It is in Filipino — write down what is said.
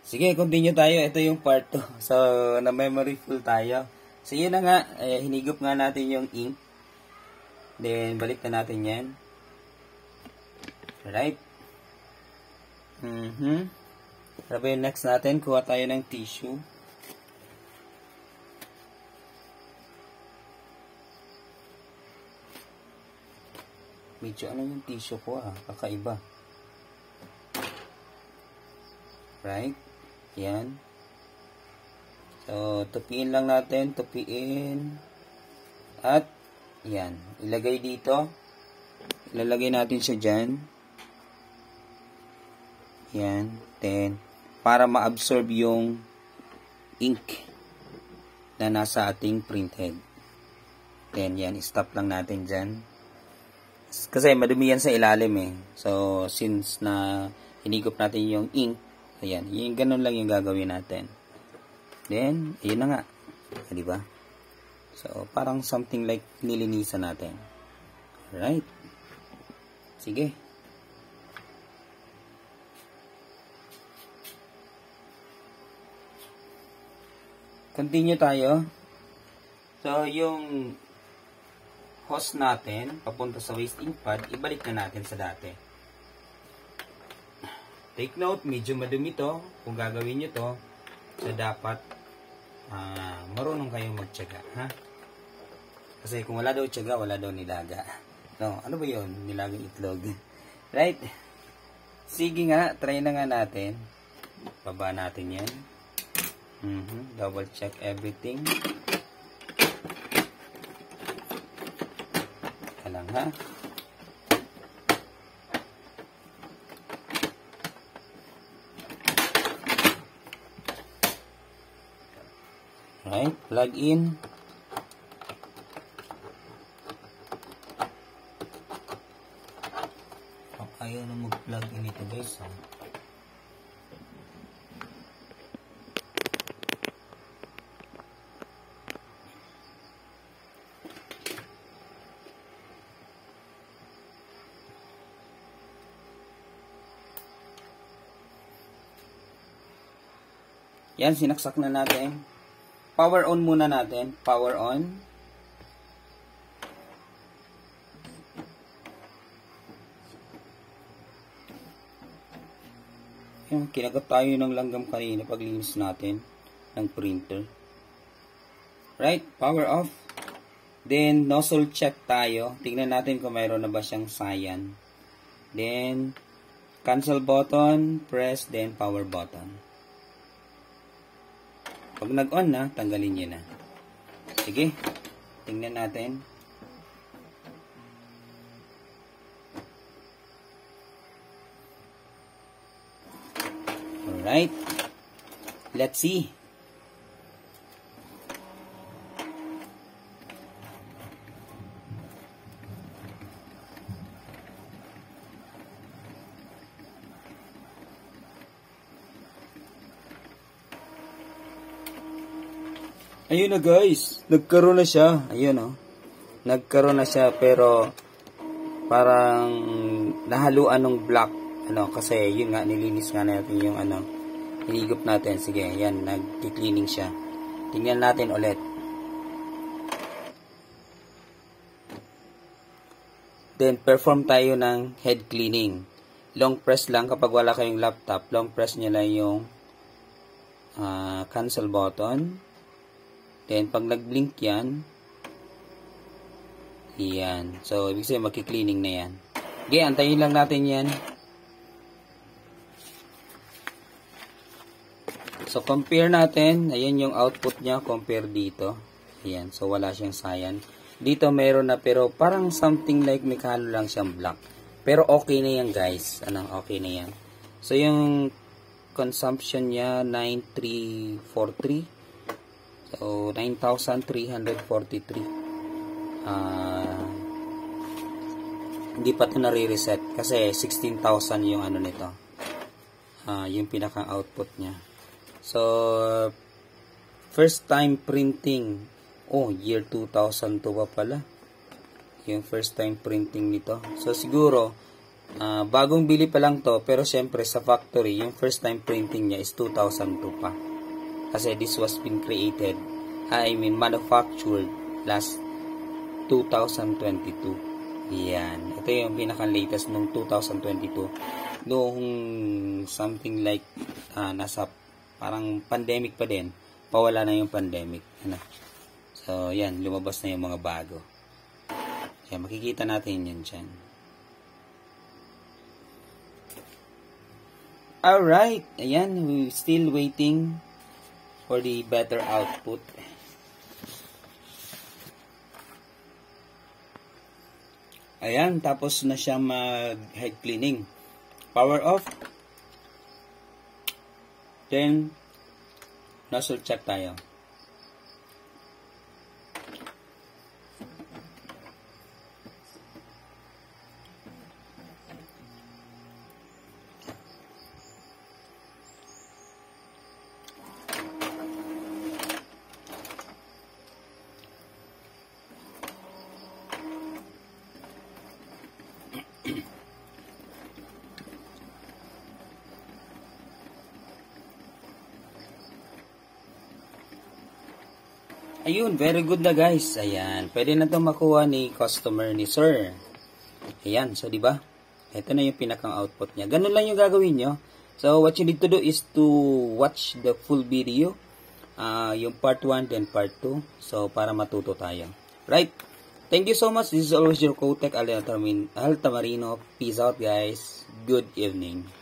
Sige, continue tayo. Ito yung part 2. So, na-memory full tayo. So, yun na nga. Hinigop nga natin yung ink. Then, balik na natin yan. Alright. Ano ba yung next natin? Kuha tayo ng tissue. Medyo ano yung tissue ko kakaiba. Right? Yan. So, tupiin lang natin. Tupiin. At, yan. Ilagay dito. Ilalagay natin siya dyan. Yan. Then, para ma-absorb yung ink na nasa ating printhead. Then, yan. Stop lang natin dyan. Kasi madumi yan sa ilalim eh. So, since na hinigop natin yung ink, ayan, yung ganun lang yung gagawin natin. Then, ayun na nga. Diba? So, parang something like nilinisan natin. Alright. Sige. Continue tayo. So, yung hose natin, papunta sa waste ink pad, ibalik na natin sa dati. Take note, medyo madumi to. Kung gagawin nyo to, so dapat marunong kayong magtiyaga. Ha? Kasi kung wala daw tiyaga, wala daw nilaga. No, ano ba yun? Nilagang itlog. Right? Sige nga, try na nga natin. Baba natin yan. Double check everything. Lang ha. Right, plug in. Ayaw na mag-plug in ito guys. Yan, sinaksak na natin. Power on muna natin. Power on. Yan, kinagat tayo ng langgam kanina paglinis natin ng printer. Right, power off. Then, nozzle check tayo. Tingnan natin kung mayroon na ba siyang cyan. Then, cancel button, press, then power button. Pag nag-on na, tanggalin nyo na. Sige, tingnan natin. Alright. Let's see. Ayun na guys, nagkaroon na siya. Ayun oh. Nagkaroon na siya pero parang nahaluan ng black. Kasi yun nga, nilinis nga natin yung hinigop natin. Sige, yan, nag-cleaning siya. Tingnan natin ulit. Then, perform tayo ng head cleaning. Long press lang kapag wala kayong laptop. Long press nyo lang yung cancel button. Then, pag nag-blink yan, yan. So, ibig sabihin, magki-cleaning na yan. Okay, antayin lang natin yan. So, compare natin. Ayan yung output niya. Compare dito. Ayan. So, wala siyang cyan. Dito, meron na, pero parang something like may kahalo lang siyang black. Pero, okay na yan, guys. Okay na yan. So, yung consumption niya, 9343. So, 9,343. Hindi pa ito nare-reset. Kasi, 16,000 yung nito. Yung pinaka-output niya. So, first time printing. Oh, year 2002 pa pala. Yung first time printing nito. So, siguro, Bagong bili pa lang to, pero syempre sa factory, yung first time printing niya is 2002 pa. Kasi this was been created, manufactured last 2022. Yan. Ito yung pinaka-latest nung 2022. Noong something like, nasa parang pandemic pa din. Pawala na yung pandemic. Ano? So, yan. Lumabas na yung mga bago. Yan. Makikita natin yan dyan. Alright, ayan, we're still waiting for the better output. Ayan, tapos na siya mag-head cleaning. Power off. Then, nozzle check tayo. Ayun, very good na guys. Ayan, pwede na to makuha ni customer ni sir. Ayan, so diba? Ito na yung pinakang output niya. Ganun lang yung gagawin nyo. So what you need to do is to watch the full video. Yung part 1 then part 2. So para matuto tayo. Right? Thank you so much. This is always your Cotech Altamarino. Peace out guys. Good evening.